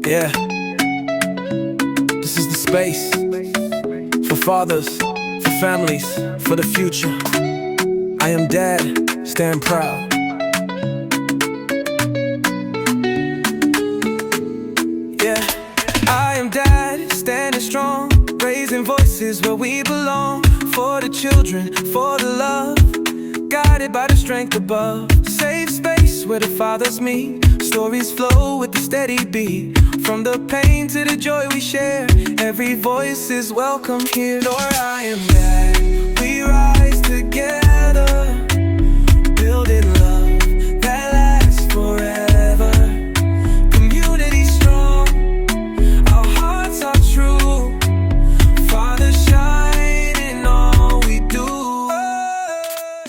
Yeah, this is the space for fathers, for families, for the future. I am dad, stand proud. Yeah, I am dad, standing strong, raising voices where we belong. For the children, for the love, guided by the strength above. Safe space where the fathers meet, stories flow with the steady beat. From the pain to the joy we share, every voice is welcome here. Lord, I am dad, we rise together, building love that lasts forever. Community strong, our hearts are true, Father shine in all we do.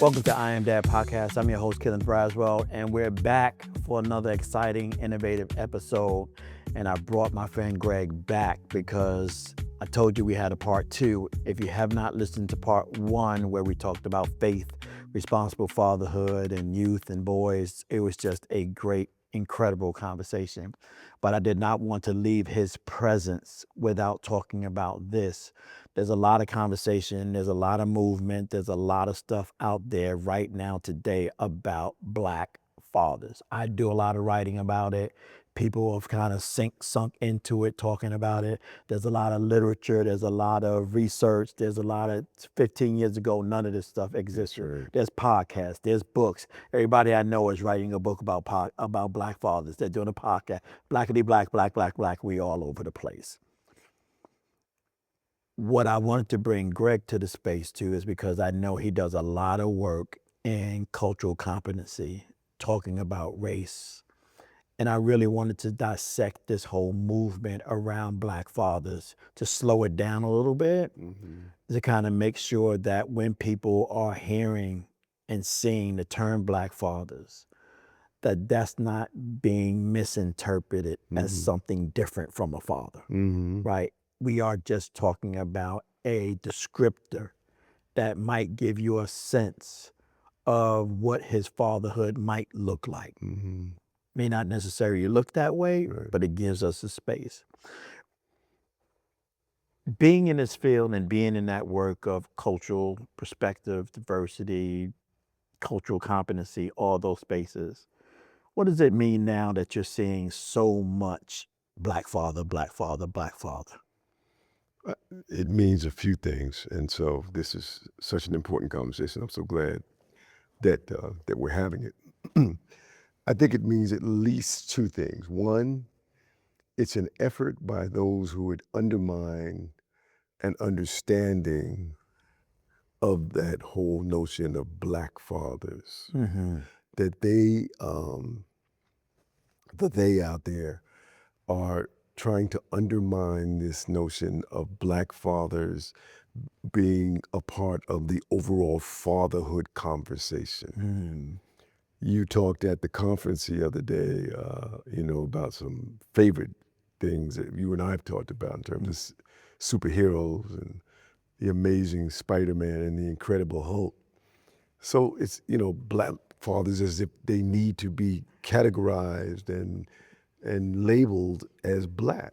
Welcome to I Am Dad Podcast. I'm your host, Kenneth Braswell, and we're back for another exciting, innovative episode. And I brought my friend Greg back because I told you we had a part two. If you have not listened to part one, where we talked about faith, responsible fatherhood, and youth and boys, it was just a great, incredible conversation. But I did not want to leave his presence without talking about this. There's a lot of conversation, there's a lot of movement, there's a lot of stuff out there right now today about Black fathers. I do a lot of writing about it. People have kind of sunk into it, talking about it. There's a lot of literature, there's a lot of research, there's a lot of, 15 years ago, none of this stuff existed. Right. There's podcasts, there's books. Everybody I know is writing a book about Black fathers. They're doing a podcast. Blackity black, black, black, black, we all over the place. What I wanted to bring Greg to the space too is because I know he does a lot of work in cultural competency, talking about race. And I really wanted to dissect this whole movement around Black fathers, to slow it down a little bit, to kind of make sure that when people are hearing and seeing the term Black fathers, that that's not being misinterpreted as something different from a father, right? We are just talking about a descriptor that might give you a sense of what his fatherhood might look like. May not necessarily look that way, right, but it gives us a space. Being in this field and being in that work of cultural perspective, diversity, cultural competency, all those spaces, what does it mean now that you're seeing so much Black father, Black father, Black father? It means a few things, and so this is such an important conversation. I'm so glad that we're having it. I think it means at least two things. One, it's an effort by those who would undermine an understanding of that whole notion of Black fathers, that they out there are trying to undermine this notion of Black fathers being a part of the overall fatherhood conversation. You talked at the conference the other day, about some favorite things that you and I have talked about in terms of superheroes and the amazing Spider-Man and the Incredible Hulk. So it's, Black fathers as if they need to be categorized and labeled as Black.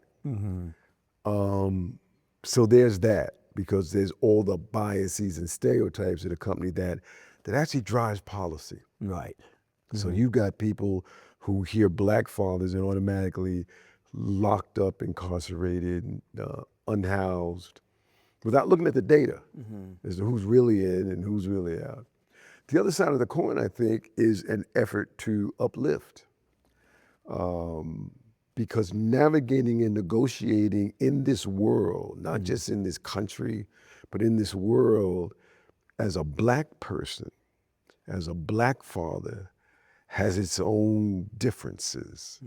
So there's that, because there's all the biases and stereotypes that accompany that actually drives policy. Right. So you've got people who hear Black fathers and automatically locked up, incarcerated, unhoused, without looking at the data as to who's really in and who's really out. The other side of the coin, I think, is an effort to uplift. Because navigating and negotiating in this world, not just in this country, but in this world, as a Black person, as a Black father, has its own differences.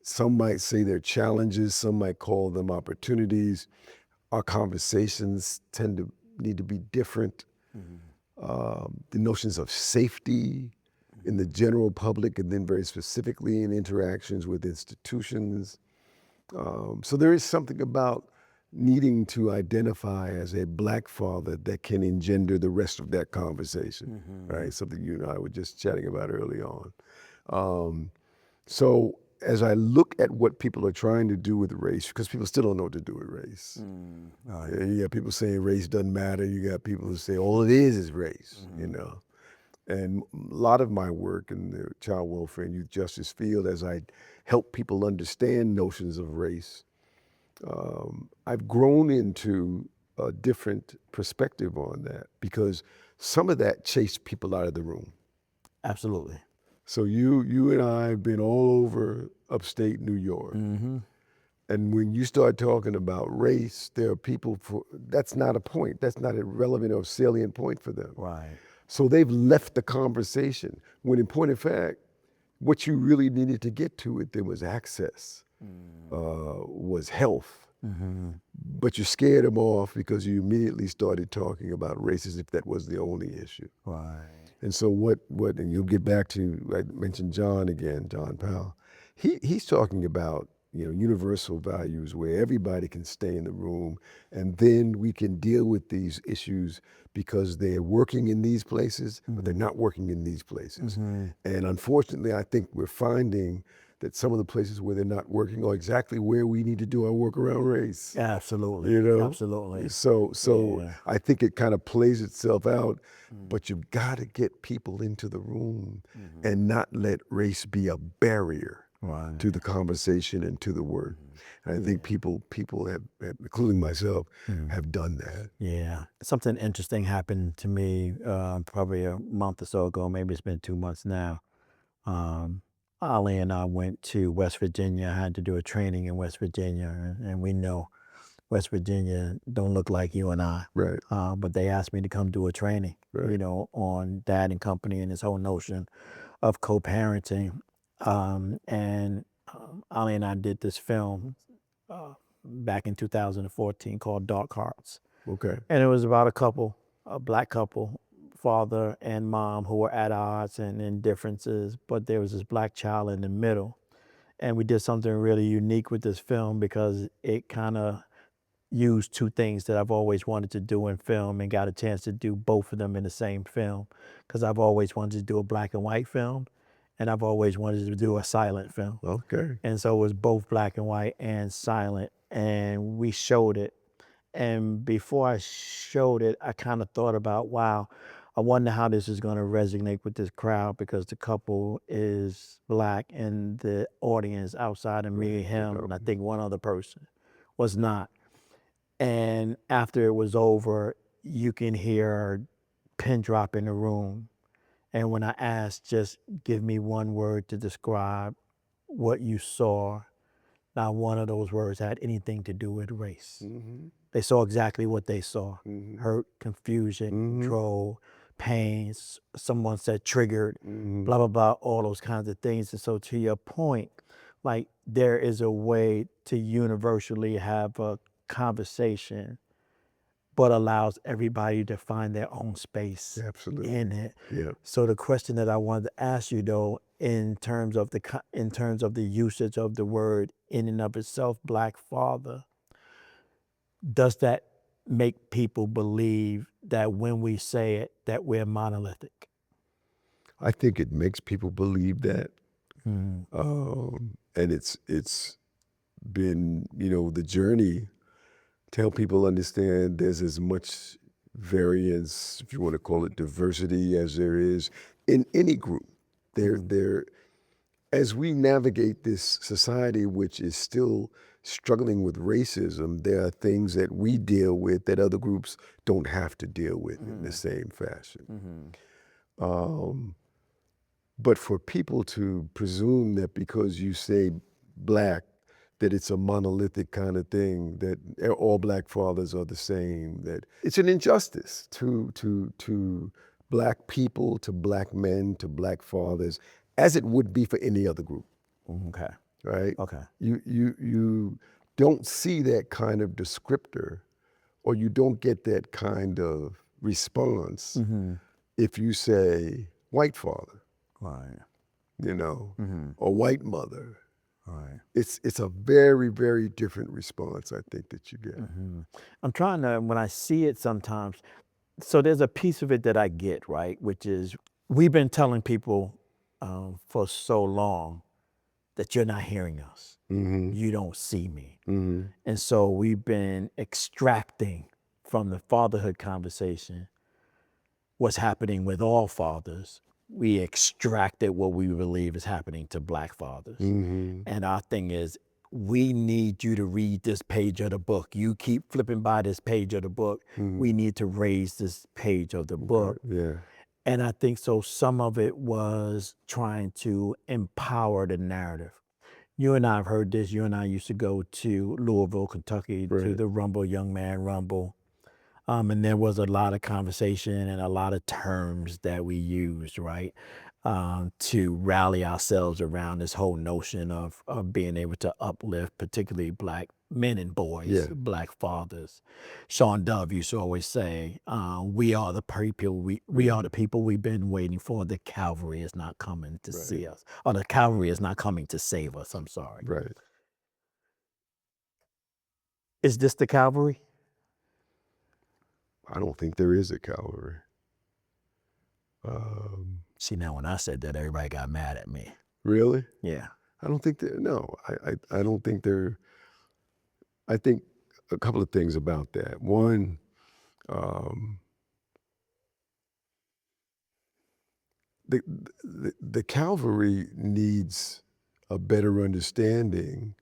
Some might say they're challenges, some might call them opportunities. Our conversations tend to need to be different. The notions of safety in the general public, and then very specifically in interactions with institutions. So there is something about needing to identify as a Black father that can engender the rest of that conversation, right? Something you and I were just chatting about early on. So as I look at what people are trying to do with race, because people still don't know what to do with race. Right. You got people saying race doesn't matter. You got people who say all it is race, you know. And a lot of my work in the child welfare and youth justice field, as I help people understand notions of race, I've grown into a different perspective on that because some of that chased people out of the room. Absolutely. So you and I have been all over upstate New York. And when you start talking about race, there are people that's not a point. That's not a relevant or salient point for them. Right. So they've left the conversation when in point of fact, what you really needed to get to it, there was access, was health. But you scared them off because you immediately started talking about race as if that was the only issue. Right. And so and you'll get back to, I mentioned John again, John Powell. He's talking about, universal values where everybody can stay in the room and then we can deal with these issues because they're working in these places, but they're not working in these places. And unfortunately, I think we're finding that some of the places where they're not working are exactly where we need to do our work around race. Absolutely. Absolutely. So I think it kind of plays itself out, but you've got to get people into the room and not let race be a barrier to the conversation and to the work. And I think people have, including myself, have done that. Yeah. Something interesting happened to me probably a month or so ago. Maybe it's been 2 months now. Ali and I went to West Virginia. I had to do a training in West Virginia, and we know West Virginia don't look like you and I. Right. But they asked me to come do a training, Right. on dad and company and this whole notion of co-parenting. And Ali and I did this film back in 2014 called Dark Hearts. Okay. And it was about a black couple, father and mom, who were at odds and in differences, but there was this black child in the middle. And we did something really unique with this film because it kind of used two things that I've always wanted to do in film and got a chance to do both of them in the same film. Because I've always wanted to do a black and white film and I've always wanted to do a silent film. Okay. And so it was both black and white and silent. And we showed it. And before I showed it, I kind of thought about, wow, I wonder how this is going to resonate with this crowd because the couple is black and the audience outside of me, him, and I think one other person was not. And after it was over, you can hear a pin drop in the room. And when I asked, just give me one word to describe what you saw, not one of those words had anything to do with race. They saw exactly what they saw. Hurt, confusion, control, pain. Someone said triggered, blah, blah, blah, all those kinds of things. And so to your point, like there is a way to universally have a conversation, but allows everybody to find their own space in it. Yeah. So the question that I wanted to ask you though, in terms of the usage of the word in and of itself, black father, does that make people believe that when we say it, that we're monolithic? I think it makes people believe that. And it's been, the journey to help people understand there's as much variance, if you want to call it diversity, as there is in any group. As we navigate this society, which is still struggling with racism, there are things that we deal with that other groups don't have to deal with in the same fashion. But for people to presume that because you say black, that it's a monolithic kind of thing, that all black fathers are the same, that it's an injustice to black people, to black men, to black fathers, as it would be for any other group. Okay. Right? Okay. You don't see that kind of descriptor, or you don't get that kind of response if you say white father. Right. Or white mother. Right. It's a very, very different response, I think, that you get. I'm trying to, when I see it sometimes, so there's a piece of it that I get, right? Which is, we've been telling people for so long that you're not hearing us. Mm-hmm. You don't see me. Mm-hmm. And so we've been extracting from the fatherhood conversation what's happening with all fathers. We extracted what we believe is happening to Black fathers. Mm-hmm. And our thing is, we need you to read this page of the book. You keep flipping by this page of the book. Mm-hmm. We need to raise this page of the book. Yeah. And I think so some of it was trying to empower the narrative. You and I have heard this. You and I used to go to Louisville, Kentucky, to Right. the Rumble, Young Man Rumble. And there was a lot of conversation and a lot of terms that we used, right, to rally ourselves around this whole notion of being able to uplift, particularly Black men and boys, Yeah. Black fathers. Sean Dove used to always say, "We are the people. We are the people we've been waiting for. The Calvary is not coming to see us, or the Calvary is not coming to save us." I'm sorry. Right. Is this the Calvary? I don't think there is a Calvary. See, now when I said that, everybody got mad at me. Really? Yeah. I don't think that. No, I don't think there. I think a couple of things about that. One, the Calvary needs a better understanding,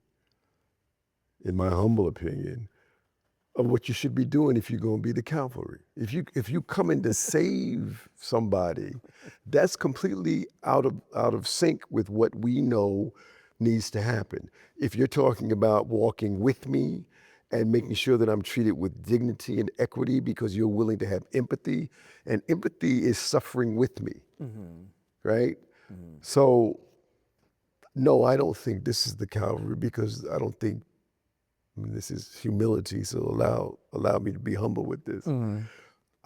in my humble opinion, of what you should be doing if you're going to be the Calvary. If you come in to save somebody, that's completely out of sync with what we know needs to happen. If you're talking about walking with me and making sure that I'm treated with dignity and equity because you're willing to have empathy, and empathy is suffering with me, right? So, no, I don't think this is the Calvary, because I don't think, this is humility, so allow me to be humble with this.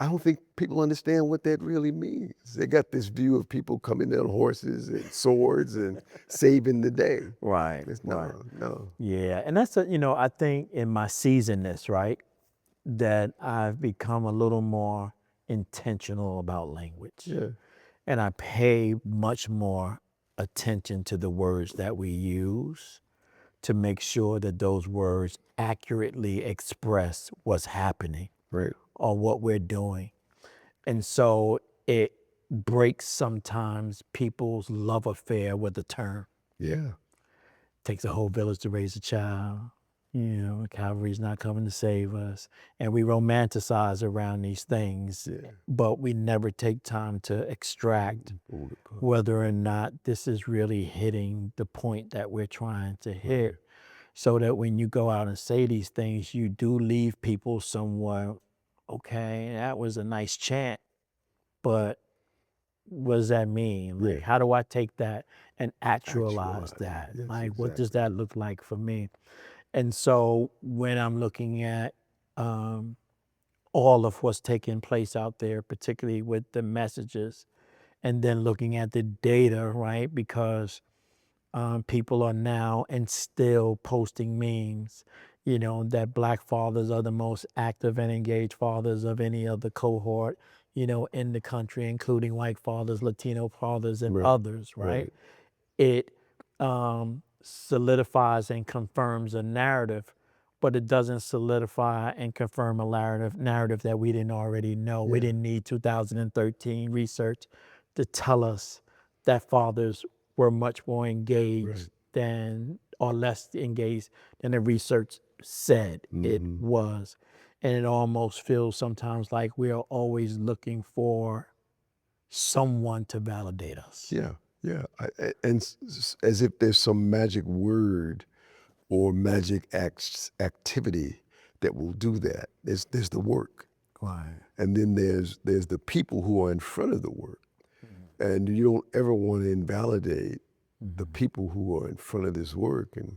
I don't think people understand what that really means. They got this view of people coming on horses and swords and saving the day. Right. No. Yeah. And that's, I think in my seasonness, right, that I've become a little more intentional about language. Yeah. And I pay much more attention to the words that we use to make sure that those words accurately express what's happening Right. or what we're doing. And so it breaks sometimes people's love affair with the term. Yeah. Takes a whole village to raise a child. Calvary's not coming to save us. And we romanticize around these things, but we never take time to extract whether or not this is really hitting the point that we're trying to hit. So that when you go out and say these things, you do leave people somewhere, okay, that was a nice chant, but what does that mean? Like, how do I take that and actualize that? Yes, Like, what does exactly. that look like for me? And so when I'm looking at all of what's taking place out there, particularly with the messages, and then looking at the data, right? Because people are now and still posting memes, that Black fathers are the most active and engaged fathers of any other cohort, in the country, including white fathers, Latino fathers, and others, right? It solidifies and confirms a narrative, but it doesn't solidify and confirm a narrative that we didn't already know. We didn't need 2013 research to tell us that fathers were much more engaged than, or less engaged than the research said it was. And it almost feels sometimes like we are always looking for someone to validate us. Yeah. As if there's some magic word or magic activity that will do that. There's the work. Right. And then there's the people who are in front of the work. And you don't ever want to invalidate the people who are in front of this work. And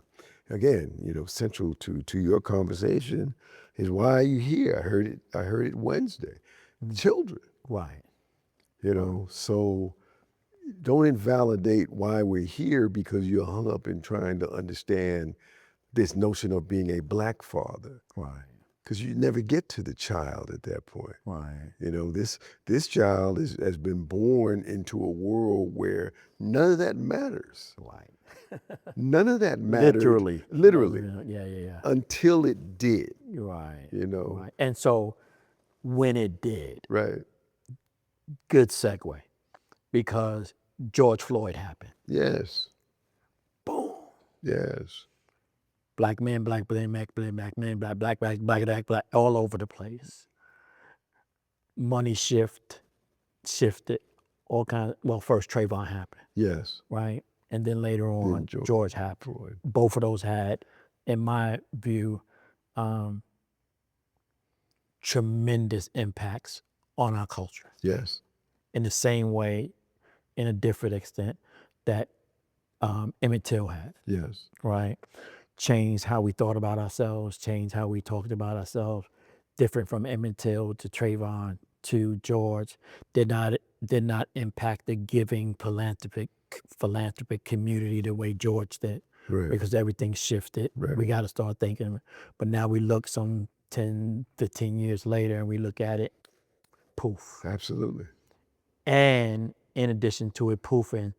again, central to your conversation is, why are you here? I heard it Wednesday. Children. Right. So don't invalidate why we're here because you're hung up in trying to understand this notion of being a Black father. Right. Because you never get to the child at that point. Right. This child has been born into a world where none of that matters. Right. None of that mattered. Literally. Yeah. Until it did, You're right. you know. Right. And so when it did, Right. good segue, because George Floyd happened. Yes. Boom. Yes. Black men, black man, black, all over the place. Money shifted, all kinds. Well, first Trayvon happened, Yes. right? And then later on, Then George happened. Floyd. Both of those had, in my view, tremendous impacts on our culture. Yes. In the same way, in a different extent, that Emmett Till had, Yes. right? Changed how we thought about ourselves, changed how we talked about ourselves. Different from Emmett Till to Trayvon to George, did not impact the giving philanthropic community the way George did, Right. because everything shifted. Right. We got to start thinking. But now we look some 10, 15 years later and we look at it, poof. Absolutely. And in addition to it poofing,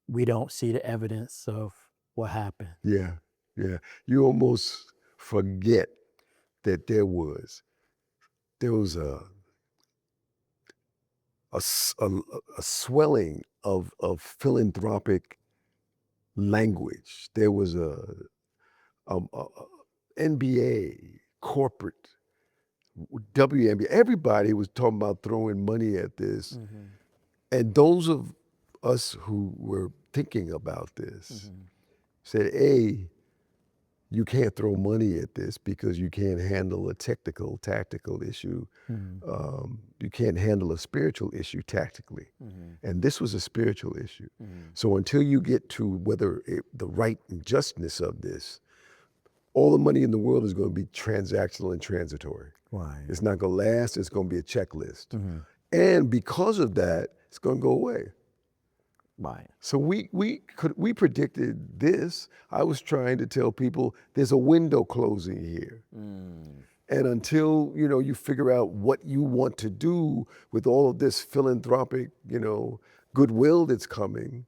we don't see the evidence of what happened. Yeah. Yeah. You almost forget that there was a swelling of philanthropic language. There was a NBA, corporate, WNBA. Everybody was talking about throwing money at this. And those of us who were thinking about this said, A, you can't throw money at this because you can't handle a technical, tactical issue. You can't handle a spiritual issue tactically. And this was a spiritual issue. So until you get to the right and justness of this, all the money in the world is going to be transactional and transitory. Right. It's not going to last. It's going to be a checklist. And because of that, it's going to go away. Right. So we predicted this. I was trying to tell people there's a window closing here. And until, you figure out what you want to do with all of this philanthropic, goodwill that's coming,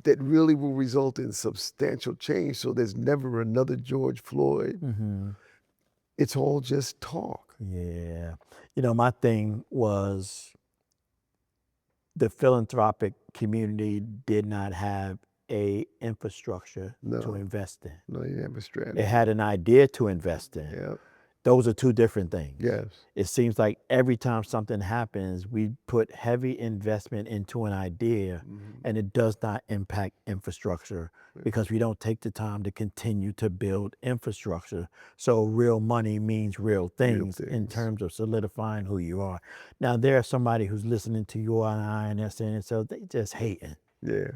that really will result in substantial change. So there's never another George Floyd. It's all just talk. Yeah. My thing was the philanthropic community did not have a infrastructure to invest in. No, you have a strategy. It had an idea to invest in. Yeah. Those are two different things. Yes. It seems like every time something happens, we put heavy investment into an idea and it does not impact infrastructure because we don't take the time to continue to build infrastructure. So real money means real things in terms of solidifying who you are. Now, there's somebody who's listening to you and I and they're saying, so they just hating. Yeah.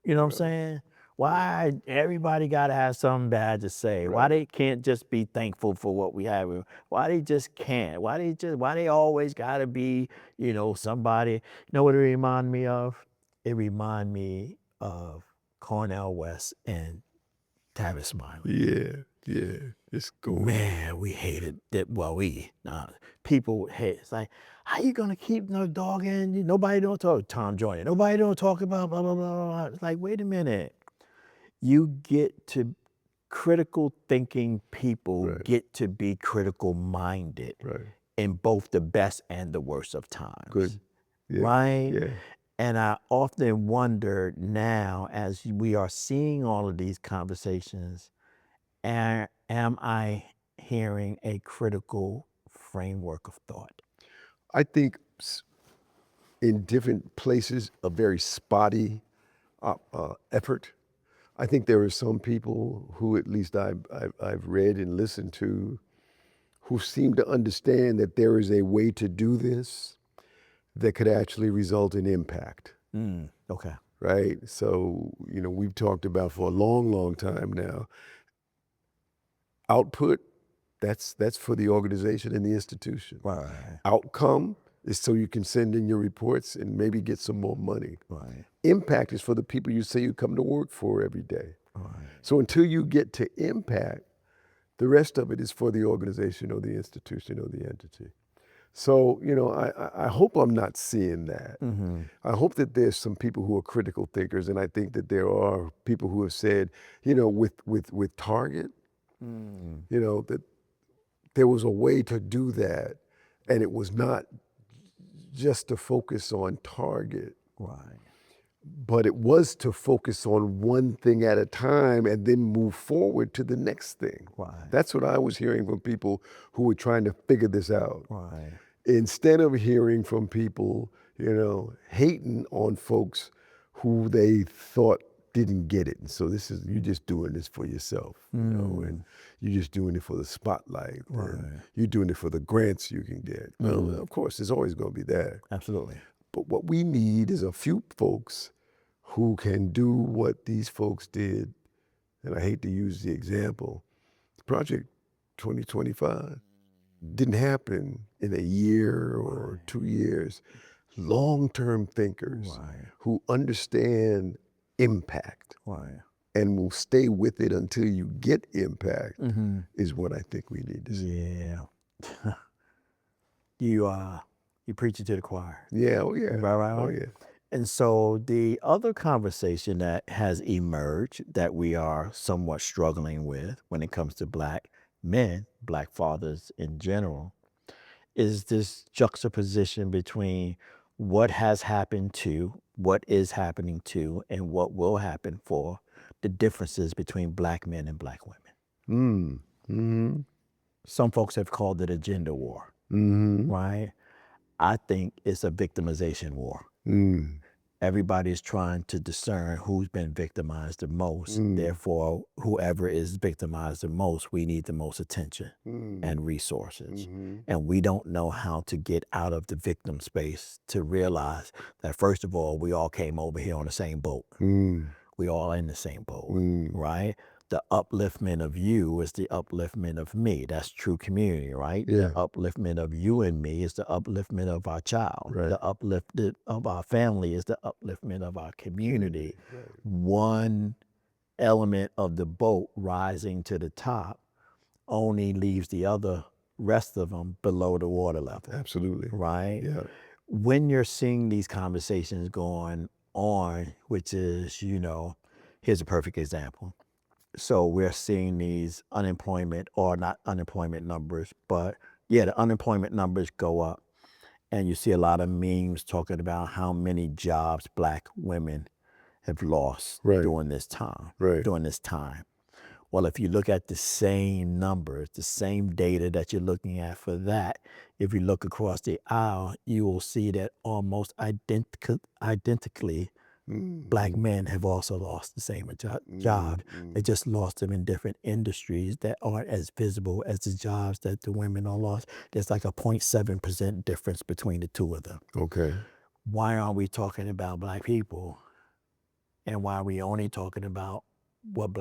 You know what I'm saying? Why everybody got to have something bad to say? Why they can't just be thankful for what we have? Why they just can't? Why they always got to be, somebody? You know what it remind me of? It remind me of Cornel West and Tavis Smiley. Yeah. It's cool. Man, we hated that. Well, people hate. It's like, how you gonna keep no dog in? Nobody don't talk. Tom Joyner. Nobody don't talk about blah blah blah blah. It's like, wait a minute. You get to critical thinking people get to be critical minded in both the best and the worst of times. Good. Yeah. Right? Yeah. And I often wonder now, as we are seeing all of these conversations, am I hearing a critical framework of thought? I think in different places, a very spotty effort. I think there are some people who, at least I've read and listened to, who seem to understand that there is a way to do this that could actually result in impact. Okay. Right? So, we've talked about for a long, long time now, output, that's for the organization and the institution. Right. Outcome is so you can send in your reports and maybe get some more money. Right. Impact is for the people you say you come to work for every day. Right. So until you get to impact, the rest of it is for the organization or the institution or the entity. So, I hope I'm not seeing that. Mm-hmm. I hope that there's some people who are critical thinkers, and I think that there are people who have said, with Target, Mm. that there was a way to do that, and it was not just to focus on Target, Right. but it was to focus on one thing at a time and then move forward to the next thing. Right. That's what I was hearing from people who were trying to figure this out. Right. Instead of hearing from people, hating on folks who they thought didn't get it. And so you're just doing this for yourself, and you're just doing it for the spotlight. Right. And you're doing it for the grants you can get. Well, of course, there's always going to be that. Absolutely. But what we need is a few folks who can do what these folks did. And I hate to use the example. Project 2025 didn't happen in a year or 2 years. Long-term thinkers who understand impact Right. and will stay with it until you get impact is what I think we need to see. Yeah. You preach it to the choir. Yeah, oh yeah. Right. Oh yeah. And so the other conversation that has emerged that we are somewhat struggling with when it comes to Black men, Black fathers in general, is this juxtaposition between what has happened to, what is happening to, and what will happen for the differences between Black men and Black women. Some folks have called it a gender war, right? I think it's a victimization war. Everybody's trying to discern who's been victimized the most. Therefore, whoever is victimized the most, we need the most attention and resources. And we don't know how to get out of the victim space to realize that, first of all, we all came over here on the same boat. We all in the same boat, right? The upliftment of you is the upliftment of me. That's true community, right? Yeah. The upliftment of you and me is the upliftment of our child. Right. The upliftment of our family is the upliftment of our community. One element of the boat rising to the top only leaves the other rest of them below the water level. Absolutely. Right? Yeah. When you're seeing these conversations going on, which is, here's a perfect example. So we're seeing these unemployment, or not unemployment numbers, but the unemployment numbers go up. And you see a lot of memes talking about how many jobs Black women have lost during this time. Well, if you look at the same numbers, the same data that you're looking at for that, if you look across the aisle, you will see that almost identically, Black men have also lost the same job. They just lost them in different industries that aren't as visible as the jobs that the women are lost. There's like a 0.7% difference between the two of them. Okay. Why aren't we talking about Black people? And why are we only talking about what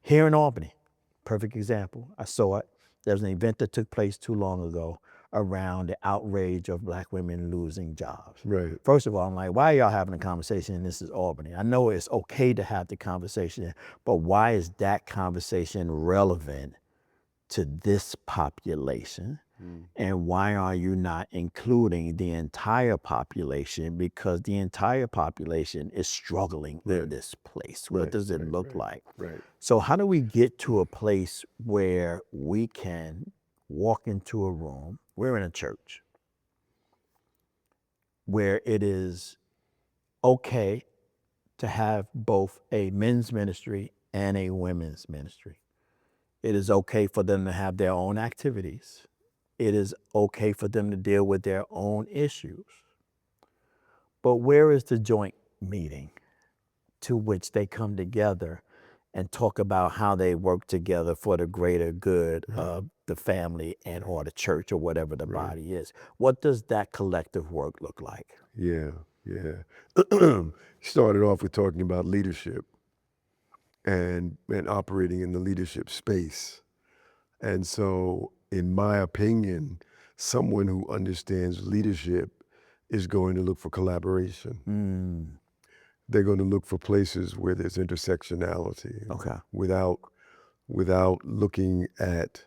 here in Albany? Perfect example. I saw it. There was an event that took place too long ago around the outrage of Black women losing jobs. Right. First of all, I'm like, why are y'all having a conversation and this is Albany? I know it's okay to have the conversation, but why is that conversation relevant to this population? And why are you not including the entire population? Because the entire population is struggling with this place. What does it look like? Right. So how do we get to a place where we can walk into a room, we're in a church, where it is okay to have both a men's ministry and a women's ministry. It is okay for them to have their own activities. It is okay for them to deal with their own issues. But where is the joint meeting to which they come together and talk about how they work together for the greater good of the family and or the church or whatever the body is? What does that collective work look like? Yeah. Started off with talking about leadership and operating in the leadership space. And so, in my opinion, someone who understands leadership is going to look for collaboration. They're going to look for places where there's intersectionality. Without looking at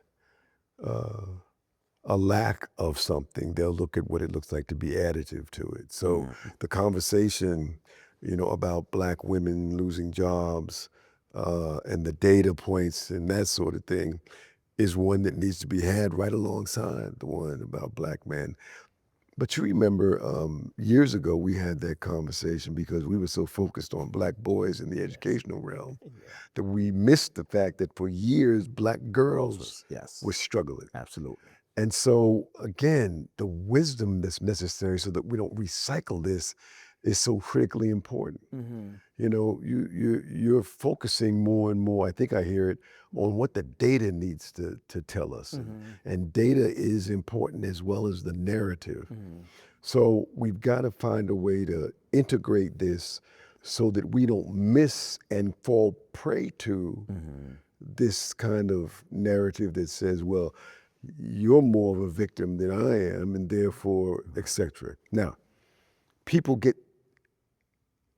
a lack of something, they'll look at what it looks like to be additive to it. So the conversation, about Black women losing jobs and the data points and that sort of thing is one that needs to be had right alongside the one about Black men. But you remember years ago we had that conversation because we were so focused on Black boys in the educational realm that we missed the fact that for years Black girls were struggling. Absolutely. And so again, the wisdom that's necessary so that we don't recycle this is so critically important. You're focusing more and more, I think I hear it, on what the data needs to tell us. And data is important as well as the narrative. So we've got to find a way to integrate this so that we don't miss and fall prey to this kind of narrative that says, well, you're more of a victim than I am, and therefore, et cetera. Now, people get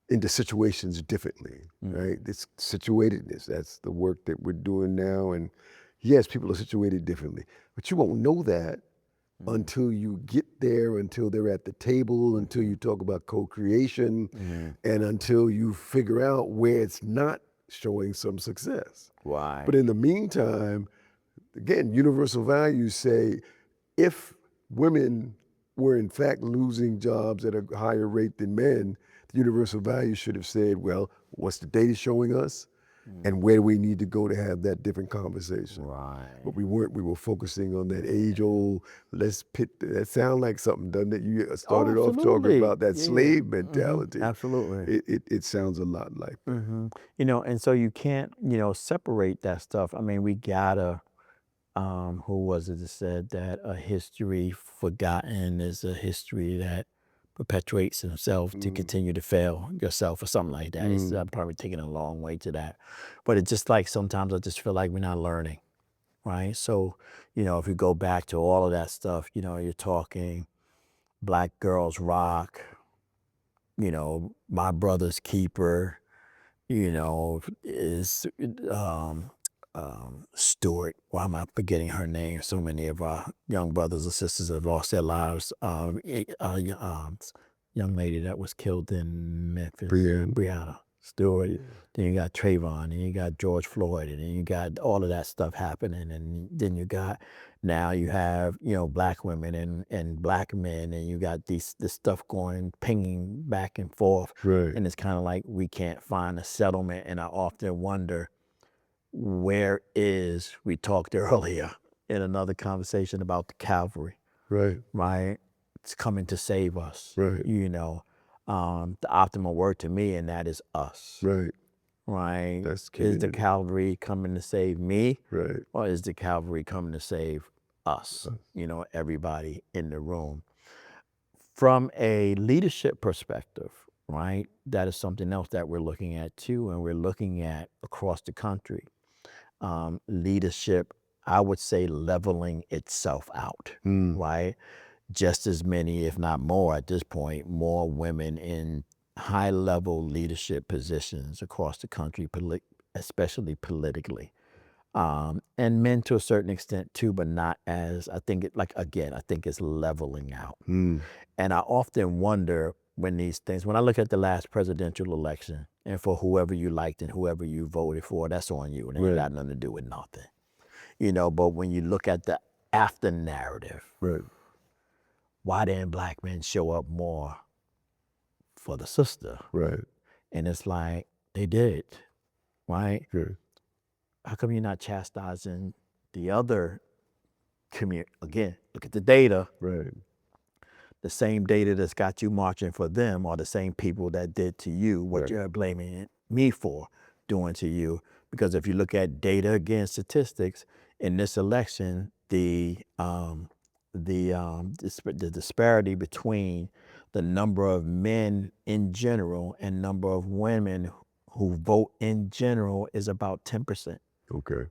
into situations differently, right? This situatedness, that's the work that we're doing now. And yes, people are situated differently, but you won't know that until you get there, until they're at the table, until you talk about co-creation, and until you figure out where it's not showing some success. Why? But in the meantime, again, universal values say if women were in fact losing jobs at a higher rate than men, the universal values should have said, well, what's the data showing us? And where do we need to go to have that different conversation? Right. But we weren't. We were focusing on that age-old, let's pit, that sound like something, doesn't it? You started off talking about that slave mentality. Absolutely. It sounds a lot like that. And so you can't, separate that stuff. I mean, we gotta, who was it that said that a history forgotten is a history that perpetuates himself to continue to fail yourself or something like that. It's probably taking a long way to that. But it's just like sometimes I just feel like we're not learning, right? So, if you go back to all of that stuff, you're talking Black Girls Rock, My Brother's Keeper, is Stewart. Why am I forgetting her name? So many of our young brothers and sisters have lost their lives. Young lady that was killed in Memphis, Breonna Stewart. Then you got Trayvon, and you got George Floyd, and then you got all of that stuff happening, and then you got now you have Black women and Black men, and you got this stuff going pinging back and forth, Right. and it's kind of like we can't find a settlement. And I often wonder, where is, we talked earlier in another conversation about the Calvary, right? It's coming to save us, Right. the optimal word to me in that is us, right? That's key. Is the Calvary coming to save me, Right. or is the Calvary coming to save us, everybody in the room? From a leadership perspective, right, that is something else that we're looking at too, and we're looking at across the country. Leadership, I would say, leveling itself out, right? Just as many, if not more at this point, more women in high-level leadership positions across the country, especially politically. And men to a certain extent too, but not as, I think I think it's leveling out. And I often wonder when I look at the last presidential election, and for whoever you liked and whoever you voted for, that's on you. It ain't got nothing to do with nothing. But when you look at the after narrative, why didn't Black men show up more for the sister? And it's like, they did, right? How come you're not chastising the other community? Again, look at the data. The same data that's got you marching for them are the same people that did to you what you're blaming me for doing to you. Because if you look at data against statistics in this election, the disparity between the number of men in general and number of women who vote in general is about 10%. Okay.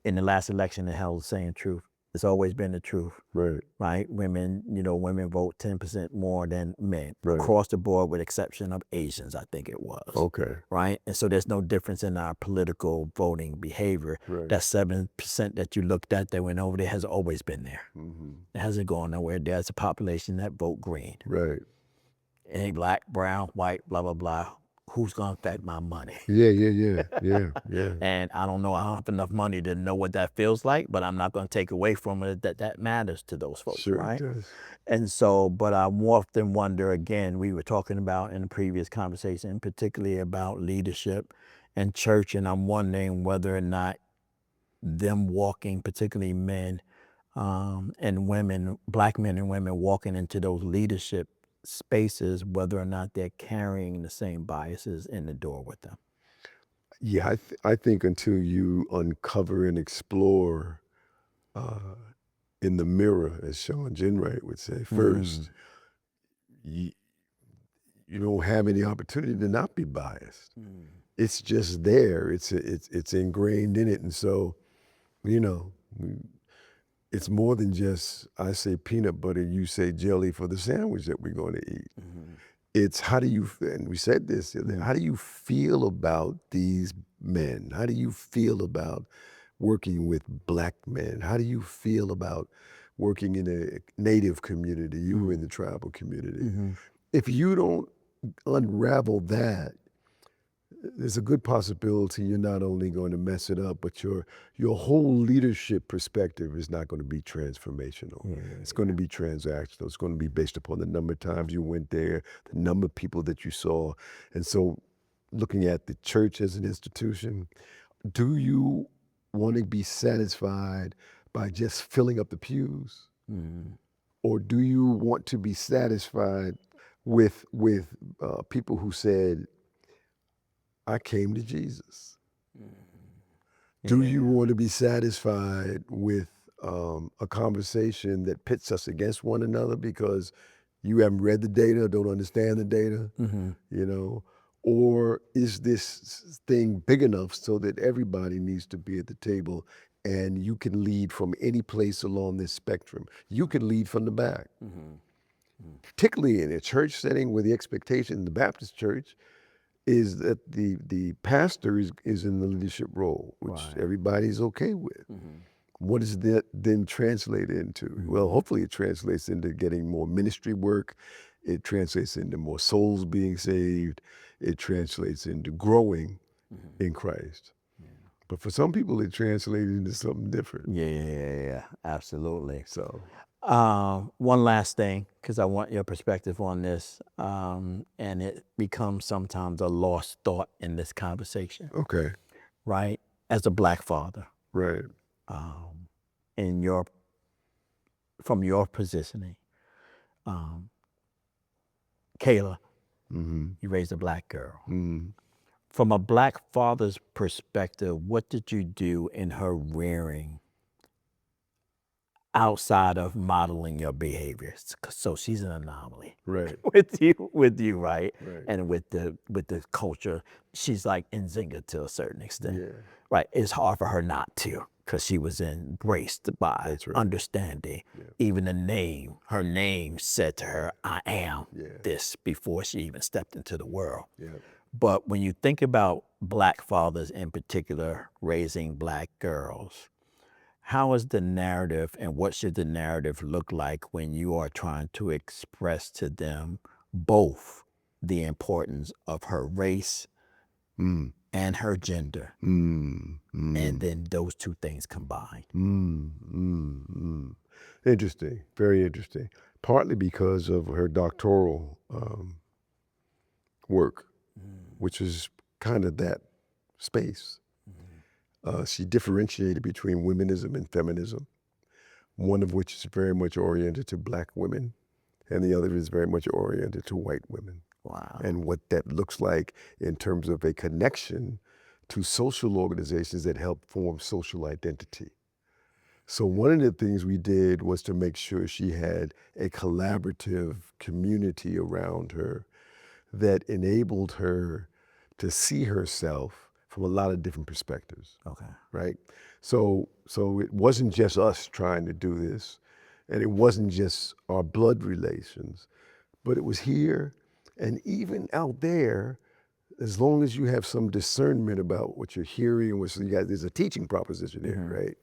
In the last election, it held the same truth. It's always been the truth, Right. right? Women, women vote 10% more than men Right. across the board, with exception of Asians, I think it was. Okay. Right? And so there's no difference in our political voting behavior. Right. That 7% that you looked at that went over there has always been there. It hasn't gone nowhere. There's a population that vote green. Right. It ain't black, brown, white, blah, blah, blah. Who's going to affect my money? Yeah. And I don't know, I don't have enough money to know what that feels like, but I'm not going to take away from it that matters to those folks, Sure right? it does. And so, but I often wonder, again, we were talking about in the previous conversation, particularly about leadership and church, and I'm wondering whether or not them walking, particularly men and women, black men and women walking into those leadership spaces, whether or not they're carrying the same biases in the door with them. Yeah, I think until you uncover and explore in the mirror, as Sean Ginwright would say, first, you don't have any opportunity to not be biased. It's just there. It's ingrained in it, and so, it's more than just I say peanut butter, you say jelly for the sandwich that we're going to eat. It's how do you, and we said this, how do you feel about these men? How do you feel about working with black men? How do you feel about working in a native community? You were in the tribal community. If you don't unravel that, there's a good possibility you're not only going to mess it up, but your whole leadership perspective is not going to be transformational. It's going to be transactional. It's going to be based upon the number of times you went there, the number of people that you saw. And so looking at the church as an institution, do you want to be satisfied by just filling up the pews? Or do you want to be satisfied with people who said, I came to Jesus? Do you want to be satisfied with a conversation that pits us against one another because you haven't read the data, don't understand the data, Or is this thing big enough so that everybody needs to be at the table and you can lead from any place along this spectrum? You can lead from the back. Particularly in a church setting where the expectation in the Baptist church is that the pastor is in the leadership role, which everybody's okay with. What does that then translate into? Well, hopefully it translates into getting more ministry work. It translates into more souls being saved. It translates into growing in Christ. But for some people, it translates into something different. Yeah, absolutely. So, one last thing, because I want your perspective on this, and it becomes sometimes a lost thought in this conversation, okay, right? As a black father, right, from your positioning, Kayla, you raised a black girl. From a black father's perspective, what did you do in her rearing outside of modeling your behaviors? So she's an anomaly. right, with you, right? Right. And with the culture, she's like Nzinga to a certain extent. Yeah. Right? It's hard for her not to, because she was embraced by That's right. understanding. Even her name said to her, I am this, before she even stepped into the world. But when you think about black fathers in particular raising black girls, how is the narrative, and what should the narrative look like when you are trying to express to them both the importance of her race and her gender, and then those two things combined? Interesting, very interesting. Partly because of her doctoral work, which is kind of that space. She differentiated between womenism and feminism, one of which is very much oriented to black women, and the other is very much oriented to white women. Wow. And what that looks like in terms of a connection to social organizations that help form social identity. So one of the things we did was to make sure she had a collaborative community around her that enabled her to see herself from a lot of different perspectives, Okay. right? So it wasn't just us trying to do this, and it wasn't just our blood relations, but it was here and even out there. As long as you have some discernment about what you're hearing, which you guys, there's a teaching proposition here, right?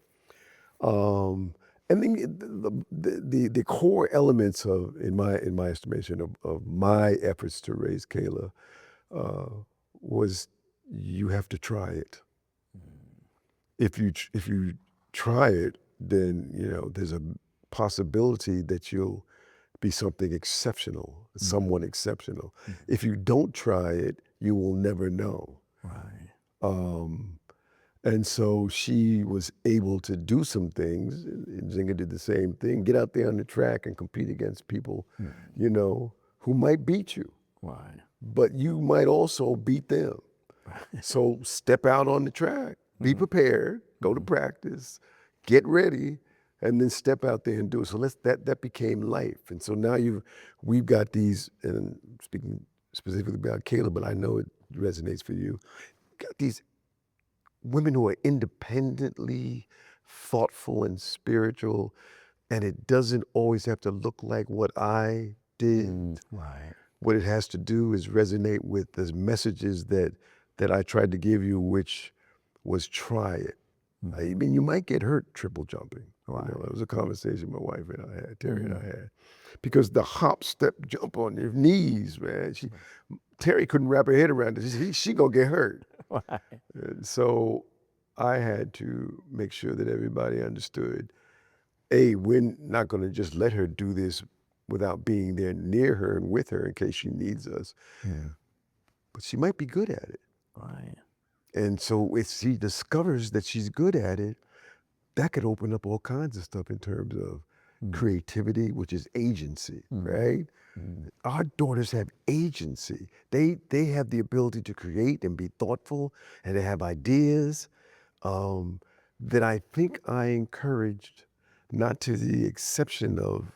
And then the core elements of, in my estimation, of my efforts to raise Kayla was you have to try it. If you try it, then there's a possibility that you'll be something exceptional, someone exceptional. If you don't try it, you will never know. Right. And so she was able to do some things, and Zinga did the same thing, get out there on the track and compete against people, who might beat you, Right. but you might also beat them. So step out on the track, be prepared, go to practice, get ready, and then step out there and do it. So that became life. And so now we've got these, and speaking specifically about Kayla, but I know it resonates for you, got these women who are independently thoughtful and spiritual, and it doesn't always have to look like what I did. Right. What it has to do is resonate with the messages that I tried to give you, which was try it. I mean, you might get hurt triple jumping. Right. It was a conversation my wife and I had, Terry and I had, because the hop, step, jump on your knees, man. Terry couldn't wrap her head around it. She gonna get hurt. Right. And so I had to make sure that everybody understood, A, we're not gonna just let her do this without being there near her and with her in case she needs us. Yeah. But she might be good at it. Right. And so if she discovers that she's good at it, that could open up all kinds of stuff in terms of creativity, which is agency, right? Our daughters have agency. They have the ability to create and be thoughtful, and they have ideas that I think I encouraged, not to the exception of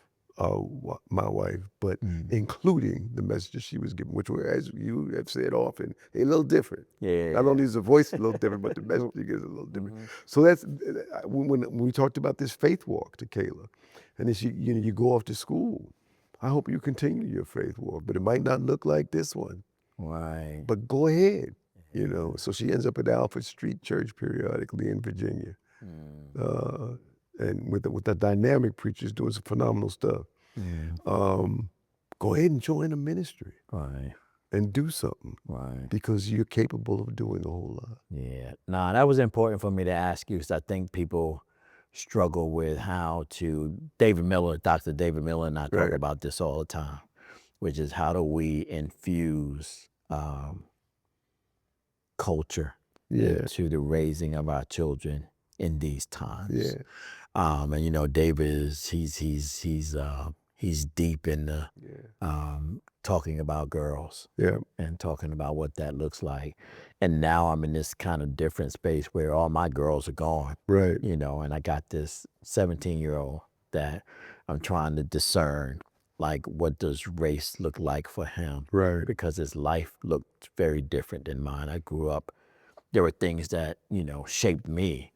my wife, but including the messages she was giving, which were, as you have said often, a little different. Yeah. Not only is the voice a little different, but the message she gives is a little different. So that's when we talked about this faith walk to Kayla, and then you go off to school. I hope you continue your faith walk, but it might not look like this one. Right. But go ahead, So she ends up at Alfred Street Church periodically in Virginia. And with the dynamic preachers doing some phenomenal stuff. Go ahead and join a ministry. Right. And do something. Right. Because you're capable of doing a whole lot. Yeah. Nah, that was important for me to ask you, because I think people struggle with how to, Dr. David Miller and I talk about this all the time, which is how do we infuse culture into the raising of our children in these times. And David is he's deep in the talking about girls and talking about what that looks like. And now I'm in this kind of different space where all my girls are gone. Right. And I got this 17-year-old that I'm trying to discern, like, what does race look like for him? Right. Because his life looked very different than mine. I grew up, there were things that, shaped me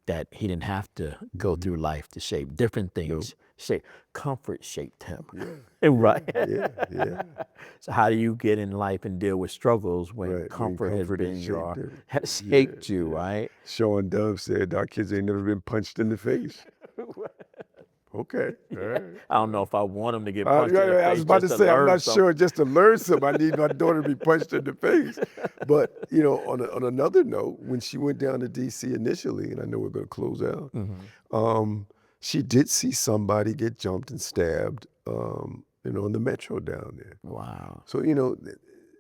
that he didn't have to go through life to shape. Different things comfort shaped him. Right? Yeah. So how do you get in life and deal with struggles when comfort has been has shaped you, right? Sean Dove said, our kids ain't never been punched in the face. Okay. All right. I don't know if I want them to get punched in the face. I was about to say, I'm not sure, just to learn something, I need my daughter to be punched in the face. But, on another note, when she went down to D.C. initially, and I know we're going to close out, she did see somebody get jumped and stabbed, in the metro down there. Wow. So,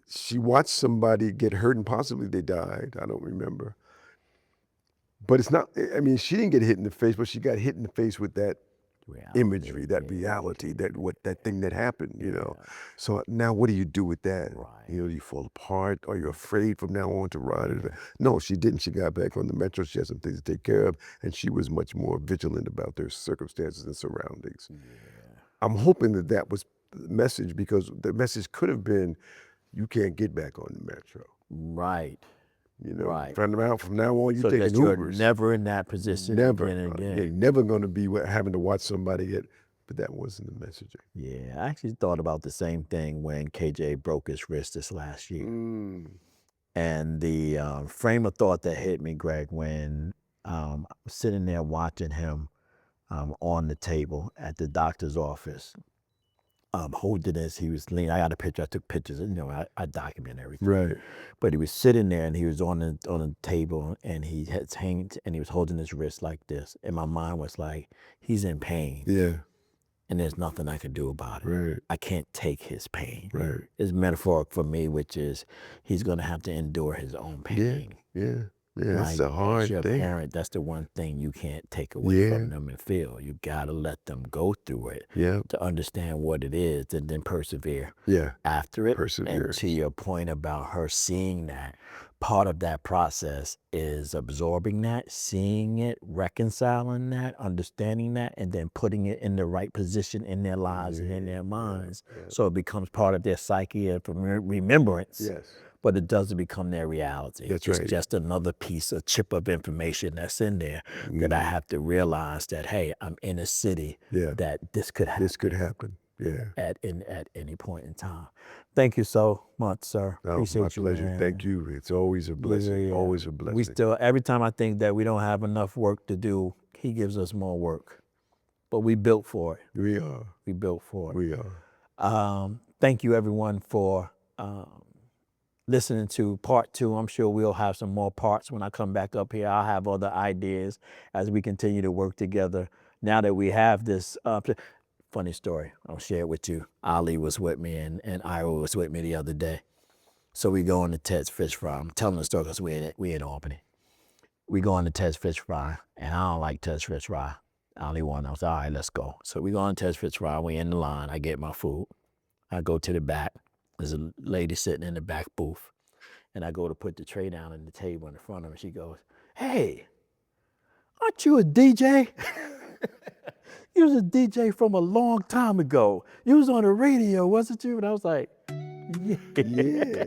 she watched somebody get hurt and possibly they died. I don't remember. But it's not, she didn't get hit in the face, but she got hit in the face with that imagery, that reality, that thing that happened, So now what do you do with that? Right. Do you fall apart? Are you afraid from now on to ride it? No, she didn't. She got back on the metro. She had some things to take care of, and she was much more vigilant about their circumstances and surroundings. Yeah. I'm hoping that was the message, because the message could have been, you can't get back on the metro. Right. You know, Right. from now on, you So taking that you're Ubers. never in that position Never. again and again. You're never going to be having to watch somebody get. But that wasn't the messaging. Yeah, I actually thought about the same thing when KJ broke his wrist this last year. And the frame of thought that hit me, Greg, when I was sitting there watching him on the table at the doctor's office, holding this, he was leaning. I got a picture. I took pictures. You know, I document everything. Right. But he was sitting there, and he was on the table, and he had hanged, and he was holding his wrist like this. And my mind was like, he's in pain. Yeah. And there's nothing I can do about it. Right. I can't take his pain. Right. It's metaphoric for me, which is he's going to have to endure his own pain. Yeah. Yeah. Right? That's a hard As your thing. parent, that's the one thing you can't take away from them and feel. You got to let them go through it to understand what it is and then persevere after it. Persevere. And to your point about her seeing that, part of that process is absorbing that, seeing it, reconciling that, understanding that, and then putting it in the right position in their lives and in their minds. So it becomes part of their psyche and remembrance. Yes. But it doesn't become their reality. That's it's right. just another piece, a chip of information that's in there that I have to realize that, hey, I'm in a city that this could happen. This could happen. Yeah. At any point in time. Thank you so much, sir. No, Appreciate my you, pleasure. man. Thank you. It's always a blessing. Always a blessing. We still, every time I think that we don't have enough work to do, he gives us more work. But we built for it. We are. We built for it. We are. Thank you, everyone, for listening to part 2. I'm sure we'll have some more parts when I come back up here. I'll have other ideas as we continue to work together. Now that we have this, funny story, I'll share it with you. Ali was with me and Ira was with me the other day. So we go on to Ted's Fish Fry. I'm telling the story because we in Albany. We go on to Ted's Fish Fry, and I don't like Ted's Fish Fry. Ali won. I was all right, let's go. So we go on Ted's Fish Fry. We in the line. I get my food. I go to the back. There's a lady sitting in the back booth, and I go to put the tray down on the table in front of her. She goes, "Hey, aren't you a DJ?" You was a DJ from a long time ago. You was on the radio, wasn't you? And I was like, yeah.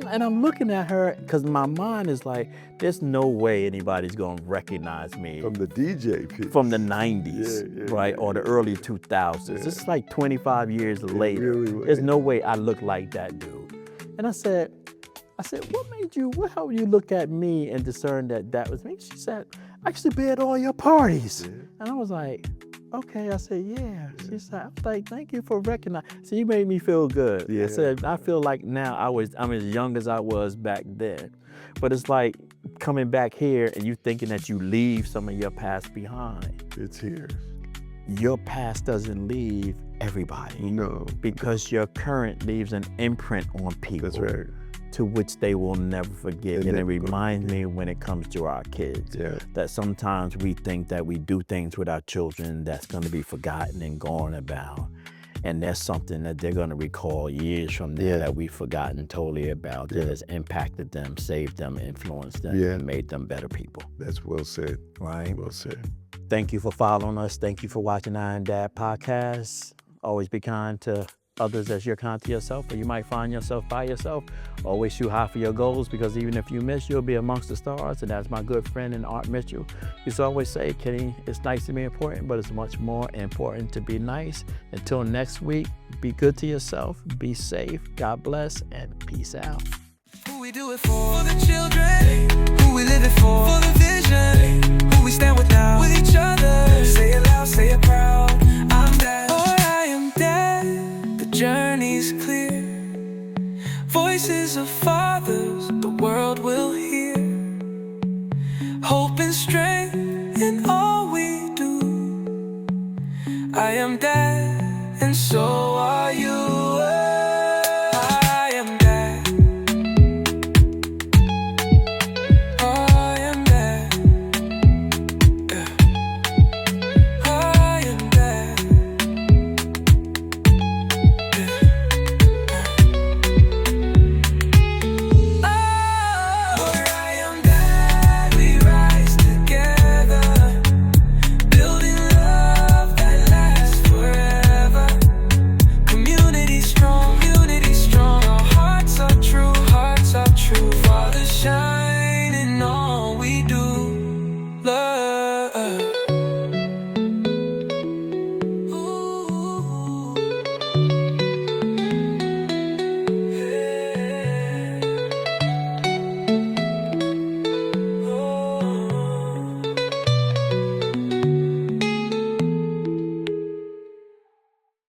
And I'm looking at her because my mind is like, there's no way anybody's going to recognize me. From the DJ piece. From the 90s, right? Or the early 2000s. This is like 25 years later. Really There's no way I look like that dude. And I said, what helped you look at me and discern that was me? She said, I used to be at all your parties. And I was like, okay. I said, yeah. She said, I was like, thank you for recognizing. So you made me feel good. I said, I feel like now I'm as young as I was back then. But it's like coming back here and you thinking that you leave some of your past behind. It's here. Your past doesn't leave everybody. No. Because your current leaves an imprint on people. That's right. To which they will never forget. And it reminds me when it comes to our kids, that sometimes we think that we do things with our children that's going to be forgotten and gone about. And there's something that they're going to recall years from there that we've forgotten totally about that has impacted them, saved them, influenced them, and made them better people. That's well said. Right? Well said. Thank you for following us. Thank you for watching I Am Dad podcast. Always be kind to others as you're kind to yourself, or you might find yourself by yourself. Always shoot high for your goals, because even if you miss, you'll be amongst the stars. And that's my good friend and Art Mitchell used to always say, Kenny, it's nice to be important, but it's much more important to be nice. Until next week, be good to yourself, be safe, God bless, and peace out. Who we do it for the children, who we live it for the vision, who we stand with now, with each other. Say it loud, say it proud. I'm Dad, or I am Dad. The journey's clear. Voices of fathers the world will hear. Hope and strength in all we do. I am Dad, and so